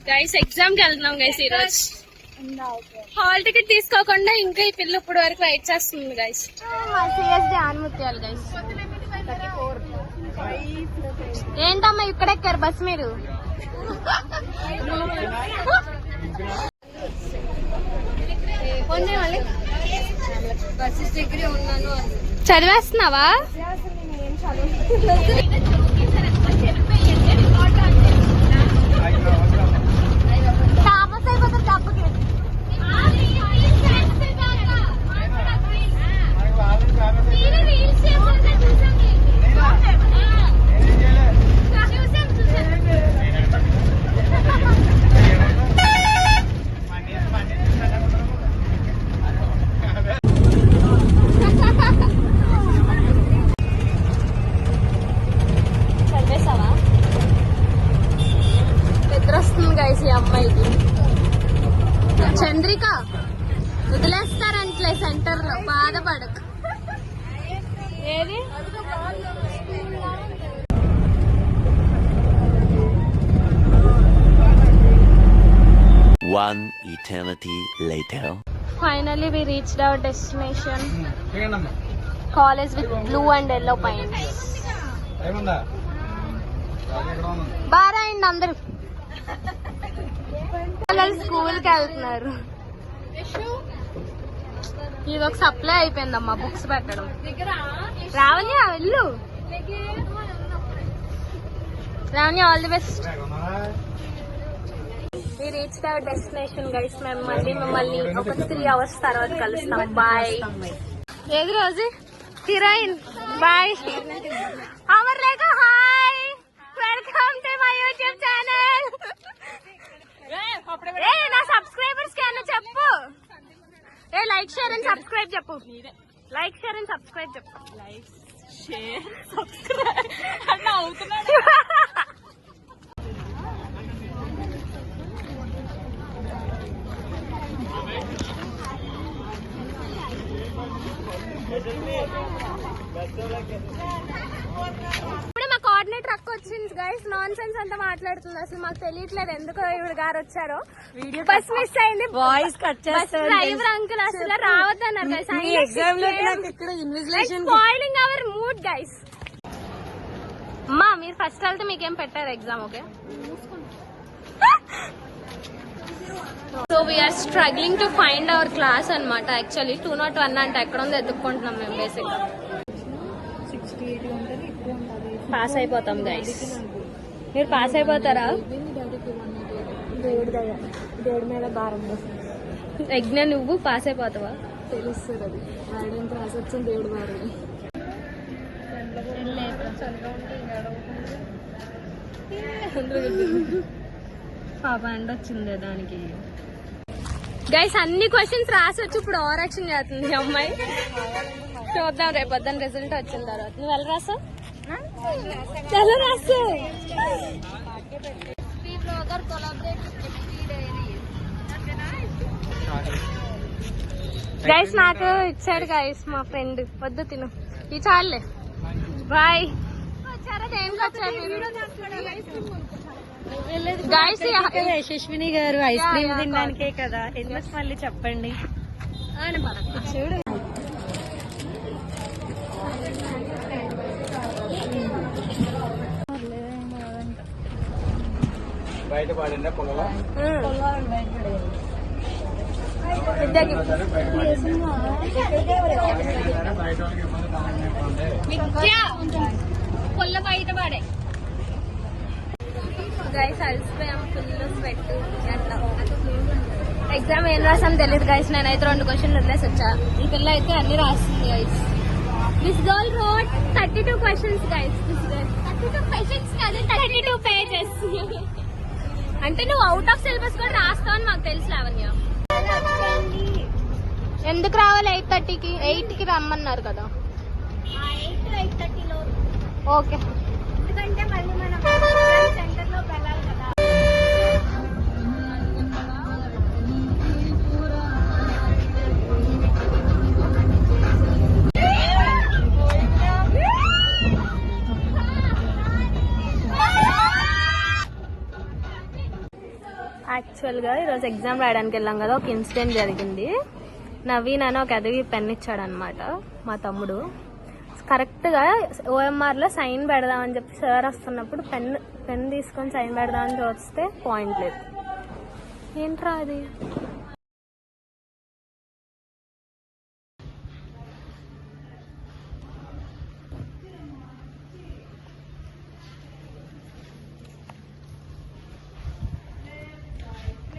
Guys exam కి వెళ్తున్నాం guys ఈ రోజు. హాల్ టికెట్ తీసుకోకుండా ఇంకా ఈ పిల్ల ఇప్పుడు వరకు వెయిట్ చేస్తుంది గైస్. CSD ఆన్ముత్యాలు guys. ఏంటమ్మా ఇక్కడ ఎక్కారు బస్ మీరు? చదివేస్తున్నావా? చంద్రిక వదిలేస్తారంట్లే సెంటర్ లో, బాధపడకు. ఏది One eternity later. Finally we reached our destination. College with blue and yellow pines. బారా అండి అందరూ స్కూల్ కి వెళ్తున్నారు. ఇది ఒక సప్లై అయిపోయిందమ్మా బుక్స్ పెట్టడం. రావణ్య వెళ్ళు. Ravanya all the best. We reached our destination guys. మేము మిమ్మల్ని ఒక 3 hours తర్వాత కలుస్తాం. బాయ్. ఏది రోజు హీరోయిన్ బాయ్. అమర్లేఖ hi, welcome to my YouTube channel. నా సబ్స్క్రైబర్స్ కి అన్న చెప్పు. లైక్ షేర్ అండ్ సబ్స్క్రైబ్ చెప్పు. లైక్ షేర్ అండ్ సబ్స్క్రైబ్ చెప్పు. లైక్ షేర్ సబ్స్క్రైబ్ అన్న అవుతున్నాడు. ఇప్పుడు మా కోఆర్డినేటర్ అక్క వచ్చింది గైస్. నాన్ సెన్స్ అంతా మాట్లాడుతుంది. అసలు మాకు తెలియట్లేదు ఎందుకు ఇవిడ గారు వచ్చారో. బస్ మిస్ అయింది. వాయిస్ కట్ చేస్తారు. డ్రైవర్ అంకుల్ అసలు రావద్దన్నారు guys. Spoiling our mood guys. అమ్మా మీరు ఫస్ట్ వెళ్తే మీకేం పెట్టారు exam? Okay. So we are struggling to find our class అనమాట. యాక్చువల్లీ 201 అంటే ఎక్కడ ఉందో ఎత్తుక్కుంటున్నాం మేము. బేసిక్ గా పాస్ అయిపోతాం గైస్. మీరు పాస్ అయిపోతారా? దేవుడి మీద భారం. యజ్ఞ నువ్వు పాస్ అయిపోతావా? తెలుస్తుంది అది. రాయడానికి రాసి వచ్చిన దేవుడి భారం. పాప అండ్ వచ్చింది దానికి. గైస్ అన్ని క్వశ్చన్స్ రాసి వచ్చి ఇప్పుడు ఓవర్ యాక్షన్ చేస్తుంది అమ్మాయి. చూద్దాం రేపు పొద్దున్న రిజల్ట్ వచ్చిన తర్వాత. నువ్వు ఎలా రాసావు? ఎలా రాసావు? గైస్ నాకు ఇచ్చాడు గైస్ మా ఫ్రెండ్. వద్దు తిను, ఈ చాలులే. బాయ్. వచ్చారా? దేనికి వచ్చారు గైస్? యశస్విని గారు ఐస్ క్రీమ్ తినడానికే కదా. ఎందుకు మళ్ళీ చెప్పండి. చూడు బయట పడిందా పొగలా? పొల్ల బయట పడే. గైస్ అలసిపోయాం, ఫుల్ స్వెట్. ఎగ్జామ్ ఏం రాసాం తెలియదు గైస్. నేనైతే 2 క్వశ్చన్లు వదిలేసి వచ్చా. ఈ పిల్ల అయితే అన్ని రాస్తుంది guys. This girl wrote 32 questions guys. 32 questions కాదు, 32 పేజెస్. అంటే నువ్వు అవుట్ ఆఫ్ సిలబస్ కూడా రాస్తావు అని మాకు తెలుసు లావణ్య. ఎందుకు రావాలి? 8:30కి 8కి రమ్మన్నారు కదా. ఓకే. ఎందుకంటే మళ్ళీ మనం సెంటర్ లో వెళ్ళాలి కదా. యాక్చువల్గా ఈరోజు ఎగ్జామ్ రాయడానికి వెళ్ళాం కదా, ఒక ఇన్సిడెంట్ జరిగింది. నవీన్ అని ఒక ఎదవి పెన్ ఇచ్చాడు అనమాట మా తమ్ముడు. కరెక్ట్గా ఓఎంఆర్లో సైన్ పెడదామని చెప్పి సార్ వస్తున్నప్పుడు పెన్ తీసుకొని సైన్ పెడదామని చూస్తే పాయింట్ లేదు. ఏంట్రా అది?